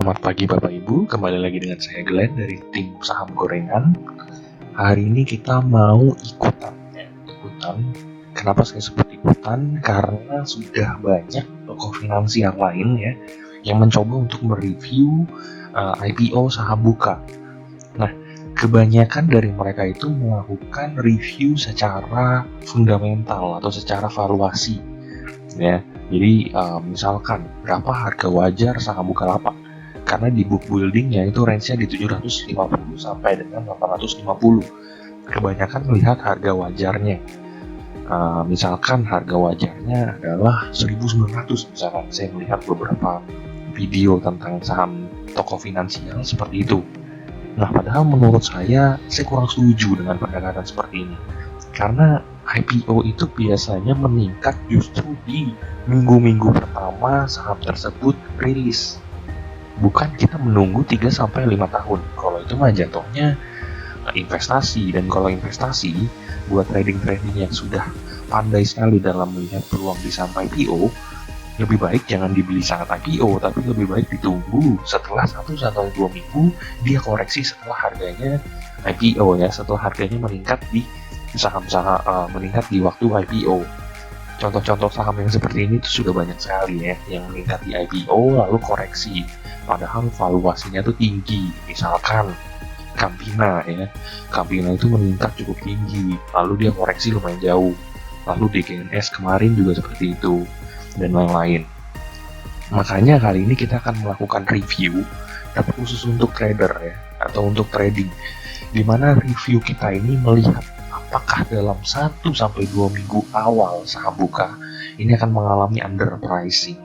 Selamat pagi Bapak Ibu, kembali lagi dengan saya Glenn dari tim saham gorengan. Hari ini kita mau ikutan. Kenapa saya sebut ikutan? Karena sudah banyak toko finansial lain ya yang mencoba untuk mereview IPO saham buka. Nah, kebanyakan dari mereka itu melakukan review secara fundamental atau secara valuasi. Ya, jadi misalkan berapa harga wajar saham Bukalapak? Karena di book buildingnya itu range-nya di 750 sampai dengan 850. Kebanyakan melihat harga wajarnya. Misalkan harga wajarnya adalah 1900 misalkan. Saya melihat beberapa video tentang saham toko finansial seperti itu. Nah, padahal menurut saya kurang setuju dengan pendekatan seperti ini. Karena IPO itu biasanya meningkat justru di minggu-minggu pertama saham tersebut rilis. Bukan kita menunggu 3-5 tahun. Kalau itu mah jatuhnya investasi. Dan kalau investasi buat trading-trading yang sudah pandai sekali dalam melihat peluang di saham IPO, lebih baik jangan dibeli saat IPO, tapi lebih baik ditunggu setelah 1-2 minggu dia koreksi setelah harganya IPO ya, setelah harganya meningkat di saham-saham meningkat di waktu IPO. Contoh-contoh saham yang seperti ini tuh sudah banyak sekali ya, yang meningkat di IPO lalu koreksi, padahal valuasinya tuh tinggi. Misalkan Campina ya, Campina itu meningkat cukup tinggi, lalu dia koreksi lumayan jauh. Lalu DGNS kemarin juga seperti itu, dan lain-lain. Makanya kali ini kita akan melakukan review, tapi khusus untuk trader ya, atau untuk trading, dimana review kita ini melihat apakah dalam 1-2 minggu awal saham buka ini akan mengalami underpricing.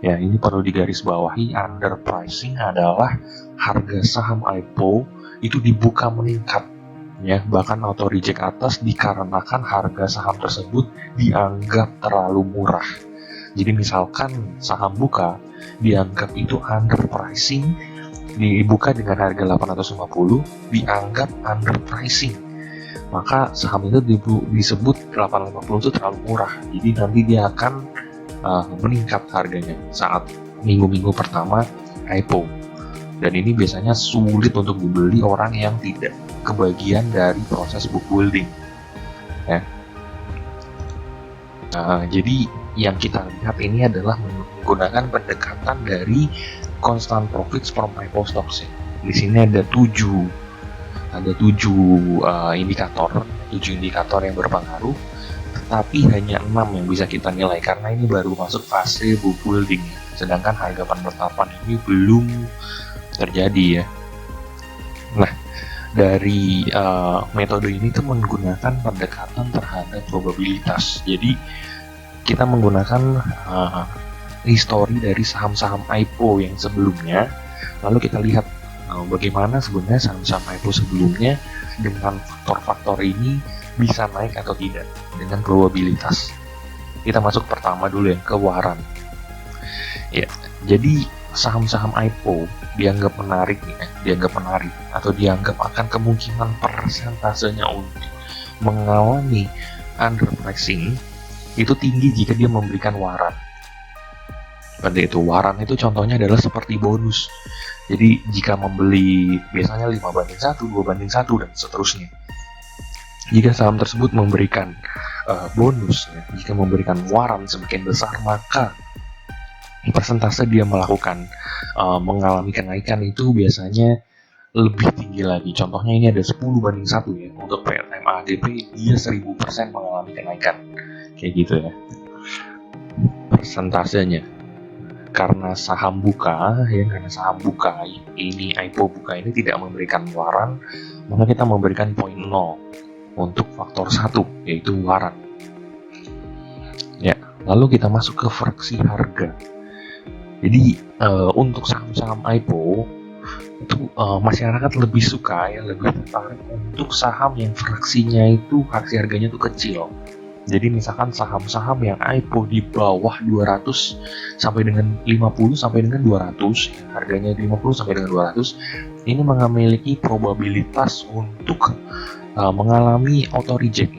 Ya, ini perlu digarisbawahi, underpricing adalah harga saham IPO itu dibuka meningkat ya, bahkan auto reject atas dikarenakan harga saham tersebut dianggap terlalu murah. Jadi misalkan saham buka dianggap itu underpricing, dibuka dengan harga 850 dianggap underpricing, maka saham itu disebut 850 itu terlalu murah. Jadi nanti dia akan meningkat harganya saat minggu-minggu pertama IPO. Dan ini biasanya sulit untuk dibeli orang yang tidak kebagian dari proses book building. Ya. Jadi yang kita lihat ini adalah menggunakan pendekatan dari constant profits from IPO stocks. Di sini ada 7 indikator yang berpengaruh, tetapi hanya 6 yang bisa kita nilai karena ini baru masuk fase book building, sedangkan harga penetapan ini belum terjadi ya. Nah, dari metode ini tuh menggunakan pendekatan terhadap probabilitas. Jadi kita menggunakan history dari saham-saham IPO yang sebelumnya, lalu kita lihat bagaimana sebenarnya saham-saham IPO sebelumnya dengan faktor-faktor ini bisa naik atau tidak dengan probabilitas. Kita masuk pertama dulu ya, ke waran. Ya, jadi saham-saham IPO dianggap menarik atau dianggap akan kemungkinan persentasenya untuk mengalami underpricing itu tinggi jika dia memberikan waran. Seperti itu, waran itu contohnya adalah seperti bonus. Jadi jika membeli biasanya 5:1, 2:1 dan seterusnya. Jika saham tersebut memberikan bonus, ya, jika memberikan waran semakin besar, maka persentase dia melakukan mengalami kenaikan itu biasanya lebih tinggi lagi. Contohnya ini ada 10:1 ya, untuk PLM ADP dia 1000% mengalami kenaikan, kayak gitu ya persentasenya. Karena saham buka ini IPO buka ini tidak memberikan waran, maka kita memberikan poin 0 untuk faktor 1 yaitu waran. Ya, lalu kita masuk ke fraksi harga. Jadi untuk saham-saham IPO itu masyarakat lebih suka ya, lebih tertarik untuk saham yang fraksi harganya itu kecil. Jadi misalkan saham-saham yang IPO di bawah 200 sampai dengan 50 sampai dengan 200, harganya 50 sampai dengan 200, ini memiliki probabilitas untuk mengalami auto reject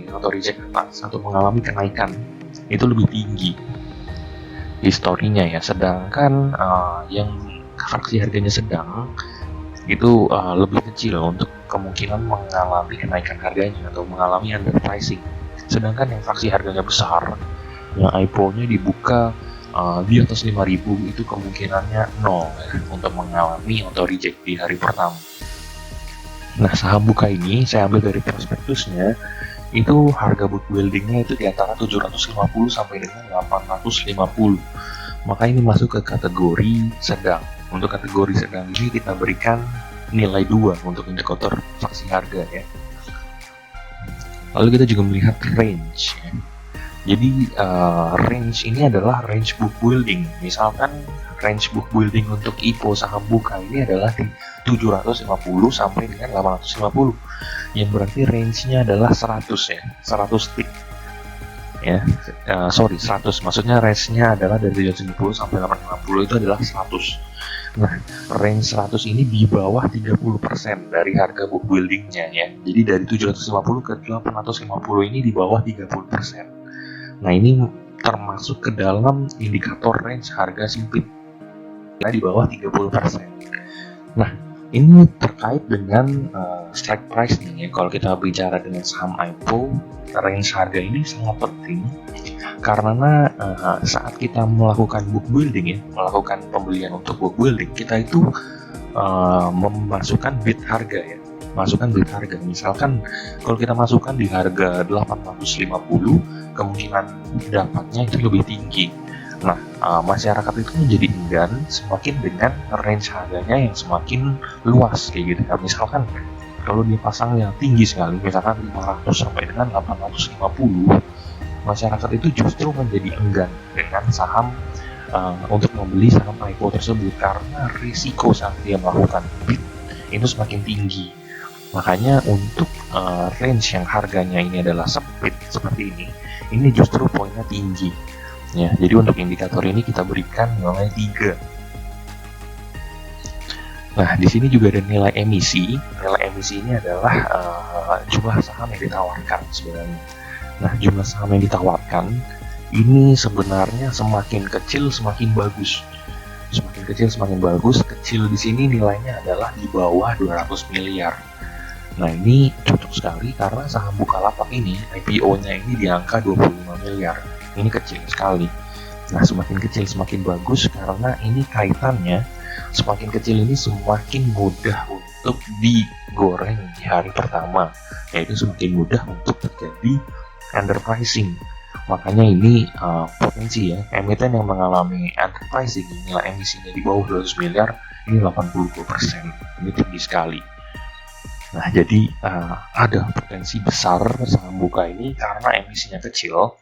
atas atau mengalami kenaikan itu lebih tinggi historinya ya. Sedangkan yang fraksi harganya sedang itu lebih kecil untuk kemungkinan mengalami kenaikan harganya atau mengalami underpricing. Sedangkan yang fraksi harganya besar, yang IPO-nya dibuka di atas 5.000, itu kemungkinannya 0 ya, untuk mengalami atau reject di hari pertama. Nah, saham buka ini saya ambil dari prospektusnya, itu harga book buildingnya itu di antara 750 sampai dengan 850. Maka ini masuk ke kategori sedang. Untuk kategori sedang ini kita berikan nilai 2 untuk indikator fraksi harga ya. Lalu kita juga melihat range ya. Jadi range ini adalah range book building. Misalkan range book building untuk IPO saham buka ini adalah di 750 sampai dengan 850, yang berarti range-nya adalah 100 ya, 100 tick ya, 100, maksudnya range-nya adalah dari 750 sampai 850 itu adalah 100. Nah, range 100 ini di bawah 30% dari harga book buildingnya ya. Jadi dari 750 ke 850 ini di bawah 30%. Nah, ini termasuk ke dalam indikator range harga sempit, ya, di bawah 30%. Nah, ini terkait dengan strike price nih ya. Kalau kita bicara dengan saham IPO, range harga ini sangat penting karena saat kita melakukan book building ya, melakukan pembelian untuk book building, kita itu memasukkan bid harga ya, masukkan bid harga. Misalkan kalau kita masukkan di harga 850, kemungkinan dapatnya itu lebih tinggi. Nah, masyarakat itu menjadi enggan semakin dengan range harganya yang semakin luas kayak gitu. Misalkan kalau dia pasangnya tinggi sekali, misalkan 500 sampai dengan 850, masyarakat itu justru menjadi enggan dengan saham untuk membeli saham IPO tersebut karena risiko saat dia melakukan bid itu semakin tinggi. Makanya untuk range yang harganya ini adalah sempit seperti ini justru poinnya tinggi. Ya, jadi untuk indikator ini kita berikan nilai 3. Nah, di sini juga ada nilai emisi. Nilai emisi ini adalah jumlah saham yang ditawarkan sebenarnya. Nah, jumlah saham yang ditawarkan ini sebenarnya semakin kecil semakin bagus. Semakin kecil semakin bagus. Kecil di sini nilainya adalah di bawah 200 miliar. Nah, ini cocok sekali karena saham Bukalapak ini IPO-nya ini di angka 25 miliar. Ini kecil sekali. Nah, semakin kecil semakin bagus karena ini kaitannya semakin kecil ini semakin mudah untuk digoreng di hari pertama, yaitu semakin mudah untuk terjadi underpricing. Makanya ini potensi ya, emiten yang mengalami underpricing, nilai emisinya di bawah 200 miliar ini 82%, ini tinggi sekali. Nah, jadi ada potensi besar saham buka ini karena emisinya kecil.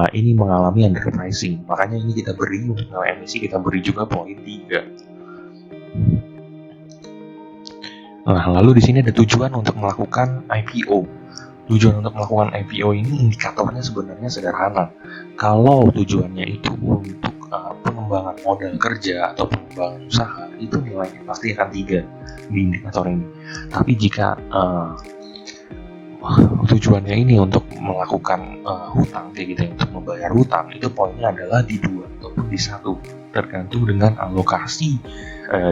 Ini mengalami underpricing, makanya ini kita beri untuk nilai emisi, kita beri juga poin 3. Nah, lalu di sini ada tujuan untuk melakukan IPO. Tujuan untuk melakukan IPO ini indikatornya sebenarnya sederhana. Kalau tujuannya itu untuk pengembangan modal kerja atau pengembangan usaha, itu nilainya pasti akan 3 di indikator ini. Tapi jika tujuannya ini untuk melakukan hutang kayak gitu, untuk membayar hutang, itu poinnya adalah di 2 ataupun di 1, tergantung dengan alokasi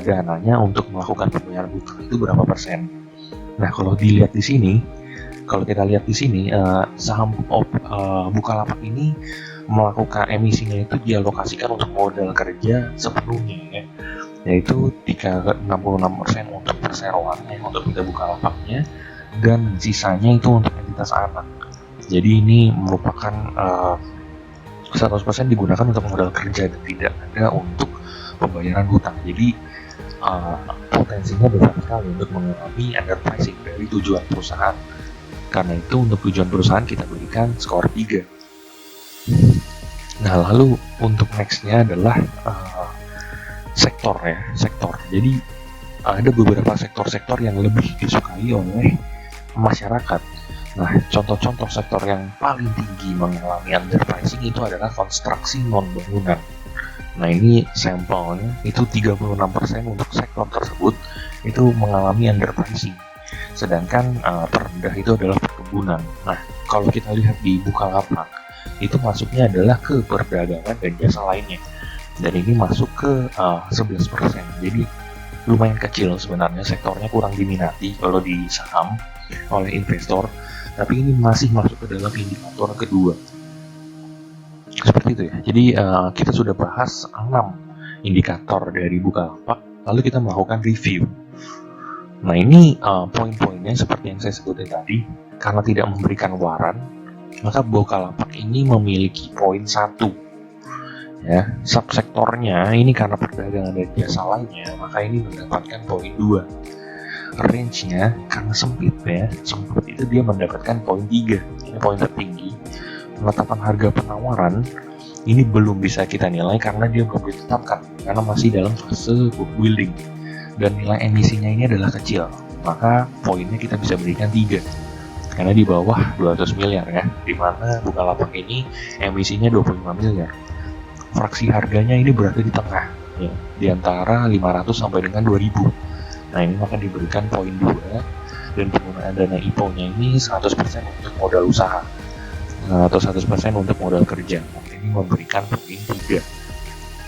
dananya untuk melakukan pembayaran hutang itu berapa persen. Nah, kalau dilihat di sini, kalau kita lihat di sini saham Bukalapak ini melakukan emisinya itu dialokasikan untuk modal kerja sepenuhnya ya, yaitu 66% untuk perseroannya untuk pindah Bukalapaknya, dan sisanya itu untuk entitas anak. Jadi ini merupakan 100% digunakan untuk modal kerja dan tidak ada untuk pembayaran hutang. Jadi potensinya besar sekali untuk mengalami underpricing dari tujuan perusahaan. Karena itu untuk tujuan perusahaan kita berikan skor 3. Nah, lalu untuk nextnya adalah sektor ya, sektor. Jadi ada beberapa sektor-sektor yang lebih disukai oleh masyarakat. Nah, contoh-contoh sektor yang paling tinggi mengalami underpricing itu adalah konstruksi non-bangunan. Nah, ini sampelnya itu 36% untuk sektor tersebut itu mengalami underpricing. Sedangkan terendah itu adalah perkebunan. Nah, kalau kita lihat di Bukalapak, itu masuknya adalah ke perdagangan dan jasa lainnya. dan ini masuk ke 11%. Jadi lumayan kecil sebenarnya, sektornya kurang diminati kalau di saham oleh investor, tapi ini masih masuk ke dalam indikator kedua. Seperti itu ya. Jadi kita sudah bahas 6 indikator dari Bukalapak, lalu kita melakukan review. Nah ini poin-poinnya seperti yang saya sebutkan tadi, karena tidak memberikan waran, maka Bukalapak ini memiliki poin 1. Ya, subsektornya ini karena perdagangan dan jasa lainnya, maka ini mendapatkan poin 2. Range-nya karena sempit ya, sempit itu dia mendapatkan poin 3. Ini poin tertinggi. Penetapan harga penawaran ini belum bisa kita nilai karena dia belum ditetapkan, karena masih dalam fase book building dan nilai emisinya ini adalah kecil, maka poinnya kita bisa berikan 3 karena di bawah 200 miliar ya, dimana Bukalapak ini emisinya 25 miliar. Fraksi harganya ini berada di tengah ya, di antara 500 sampai dengan 2000. Nah ini maka diberikan poin 2, dan penggunaan dana IPO-nya ini 100% untuk modal usaha atau 100% untuk modal kerja. Ini memberikan poin 3.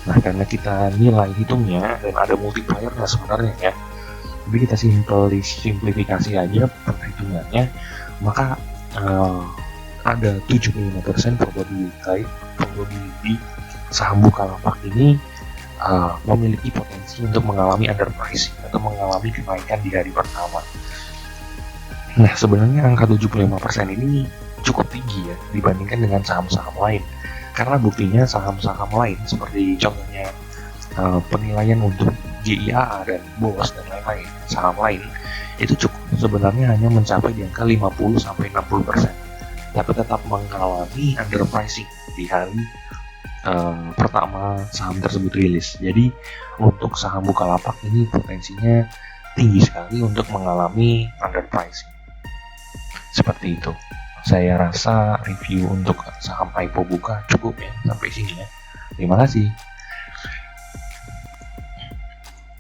Nah karena kita nilai hitungnya dan ada multiplier-nya sebenarnya ya, jadi kita simplifikasi aja perhitungannya, maka ada 75% probability saham Bukalapak ini memiliki potensi untuk mengalami underpricing atau mengalami kenaikan di hari pertama. Nah sebenarnya angka 75% ini cukup tinggi ya dibandingkan dengan saham-saham lain, karena buktinya saham-saham lain seperti contohnya penilaian untuk JIAA dan BOS dan lain-lain, saham lain itu cukup sebenarnya hanya mencapai di angka 50-60%, tapi tetap mengalami underpricing di hari pertama saham tersebut rilis. Jadi untuk saham Bukalapak ini potensinya tinggi sekali untuk mengalami underpricing. Seperti itu. Saya rasa review untuk saham IPO Buka cukup ya sampai sini ya. Terima kasih.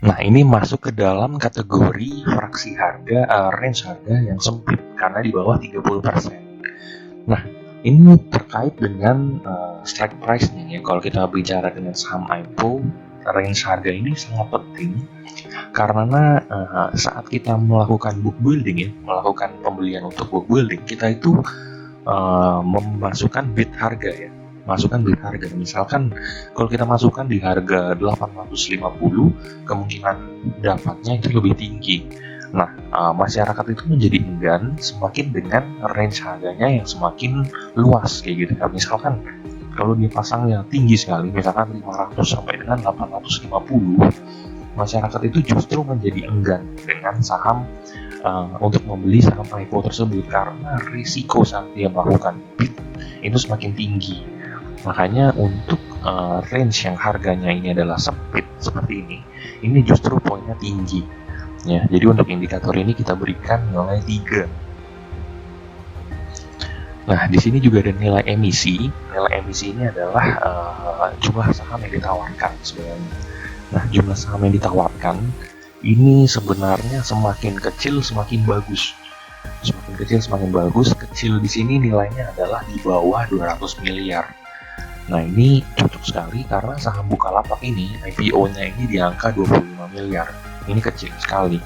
Nah ini masuk ke dalam kategori fraksi harga, range harga yang sempit karena di bawah 30%. Nah ini terkait dengan strike price-nya ya. Kalau kita bicara dengan saham IPO, range harga ini sangat penting karena saat kita melakukan book building ya, melakukan pembelian untuk book building, kita itu memasukkan bid harga ya, masukkan bid harga. Misalkan kalau kita masukkan di harga 850, kemungkinan dapatnya itu lebih tinggi. Nah, masyarakat itu menjadi enggan semakin dengan range harganya yang semakin luas kayak gitu. Nah, misalkan kalau dia pasangnya tinggi sekali, misalkan 500 sampai dengan 850, masyarakat itu justru menjadi enggan dengan saham untuk membeli saham IPO tersebut karena risiko saat dia melakukan bid itu semakin tinggi. Makanya untuk range yang harganya ini adalah sempit seperti ini justru poinnya tinggi. Ya, jadi untuk indikator ini kita berikan nilai 3. Nah, di sini juga ada nilai emisi. Nilai emisi ini adalah jumlah saham yang ditawarkan sebenarnya. Nah, jumlah saham yang ditawarkan ini sebenarnya semakin kecil semakin bagus. Semakin kecil semakin bagus. Kecil di sini nilainya adalah di bawah 200 miliar. Nah, ini cocok sekali karena saham Bukalapak ini IPO-nya ini di angka 25 miliar. Ini kecil sekali.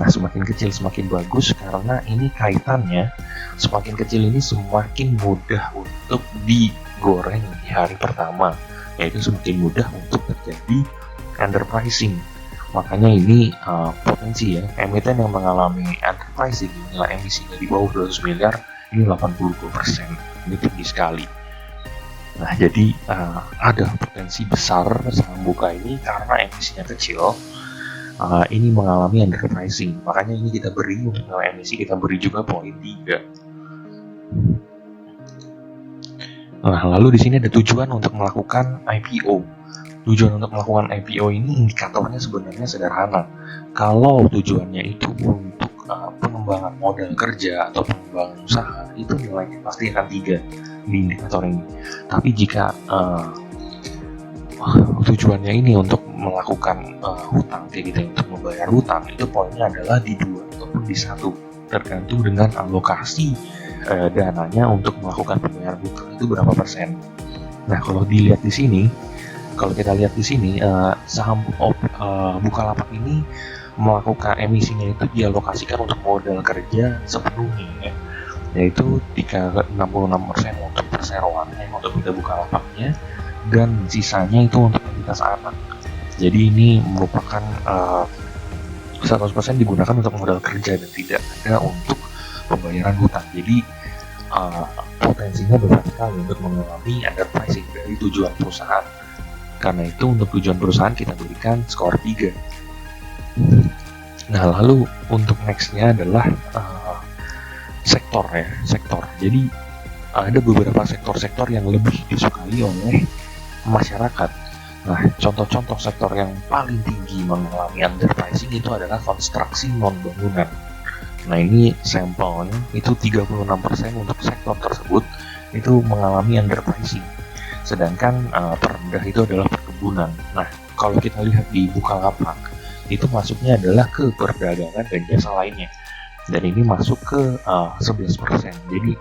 Nah, semakin kecil semakin bagus karena ini kaitannya semakin kecil ini semakin mudah untuk digoreng di hari pertama, yaitu semakin mudah untuk terjadi underpricing. Makanya ini potensi ya, emiten yang mengalami underpricing, nilai emisinya di bawah 200 miliar ini 82%. Ini tinggi sekali. Nah, jadi ada potensi besar saham Buka ini karena emisinya kecil. Ini mengalami underpricing, makanya ini kita beri untuk nilai emisi, kita beri juga poin 3. Nah, lalu di sini ada tujuan untuk melakukan IPO. Tujuan untuk melakukan IPO ini indikatornya sebenarnya sederhana. Kalau tujuannya itu untuk pengembangan modal kerja atau pengembangan usaha, itu nilainya pasti akan 3 di indikator ini. Tapi jika tujuannya ini untuk melakukan hutang kayak gitu, untuk membayar hutang, itu poinnya adalah di 2 ataupun di 1, tergantung dengan alokasi dananya untuk melakukan pembayaran hutang itu berapa persen. Nah, kalau dilihat di sini, kalau kita lihat di sini saham Bukalapak ini melakukan emisinya itu dialokasikan untuk modal kerja sepenuhnya ya, yaitu 66% untuk perseroannya untuk kita Bukalapaknya, dan sisanya itu untuk entitas anak. Jadi ini merupakan 100% digunakan untuk modal kerja dan tidak ada untuk pembayaran hutang. Jadi potensinya besar sekali untuk mengalami underpricing dari tujuan perusahaan. Karena itu untuk tujuan perusahaan kita berikan skor 3. Nah, lalu untuk nextnya adalah sektor ya, sektor. Jadi ada beberapa sektor-sektor yang lebih disukai oleh masyarakat. Nah, contoh-contoh sektor yang paling tinggi mengalami underpricing itu adalah konstruksi non-bangunan. Nah, ini sampelnya itu 36% untuk sektor tersebut itu mengalami underpricing. Sedangkan terendah itu adalah perkebunan. Nah, kalau kita lihat di Bukalapak, itu masuknya adalah ke perdagangan dan jasa lainnya. Dan ini masuk ke 11%. Jadi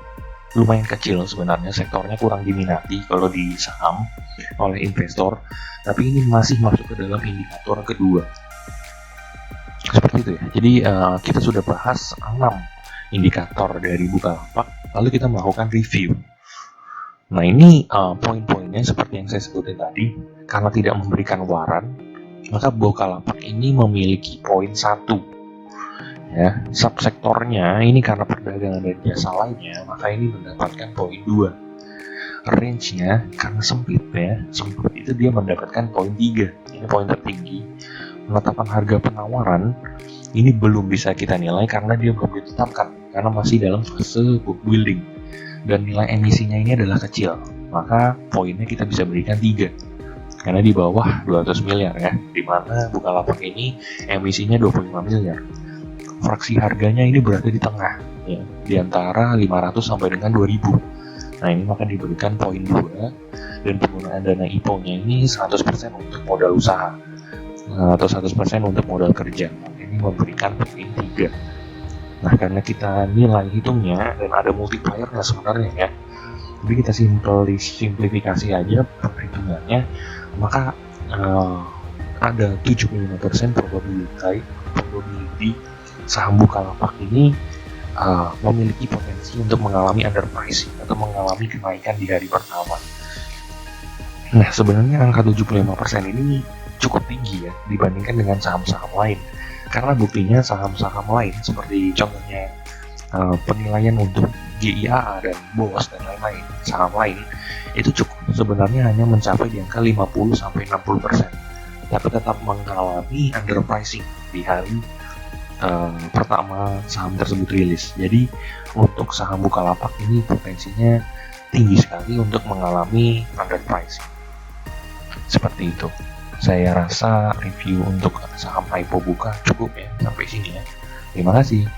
lumayan kecil sebenarnya, sektornya kurang diminati kalau di saham oleh investor. Tapi ini masih masuk ke dalam indikator kedua. Seperti itu ya. Jadi kita sudah bahas 6 indikator dari Bukalapak, lalu kita melakukan review. Nah, ini poin-poinnya seperti yang saya sebutin tadi. Karena tidak memberikan waran, maka Bukalapak ini memiliki poin 1 ya. Subsektornya ini karena perdagangan dan jasa lainnya, maka ini mendapatkan poin 2. Range-nya karena sempit ya, sempit itu dia mendapatkan poin 3. Ini poin tertinggi. Penetapan harga penawaran ini belum bisa kita nilai karena dia belum ditetapkan, karena masih dalam fase book building. Dan nilai emisinya ini adalah kecil, maka poinnya kita bisa berikan 3 karena di bawah 200 miliar ya, dimana Bukalapak ini emisinya 25 miliar. Fraksi harganya ini berada di tengah ya, di antara 500 sampai dengan 2000. Nah, ini maka diberikan poin 2. Dan penggunaan dana IPO-nya ini 100% untuk modal usaha atau 100% untuk modal kerja. Ini memberikan poin 3. Nah, karena kita nilai hitungnya dan ada multiplier-nya sebenarnya ya, jadi kita simplifikasi aja perhitungannya, maka ada 75% probability saham Bukalapak ini memiliki potensi untuk mengalami underpricing atau mengalami kenaikan di hari pertama. Nah, sebenarnya angka 75% ini cukup tinggi ya dibandingkan dengan saham-saham lain. Karena buktinya saham-saham lain seperti contohnya penilaian untuk GIA dan BOS dan lain-lain, saham lain itu cukup sebenarnya hanya mencapai di angka 50-60%, tapi tetap mengalami underpricing di hari pertama saham tersebut rilis. Jadi untuk saham Bukalapak ini potensinya tinggi sekali untuk mengalami underpricing. Seperti itu. Saya rasa review untuk saham IPO Buka cukup ya sampai sini ya. Terima kasih.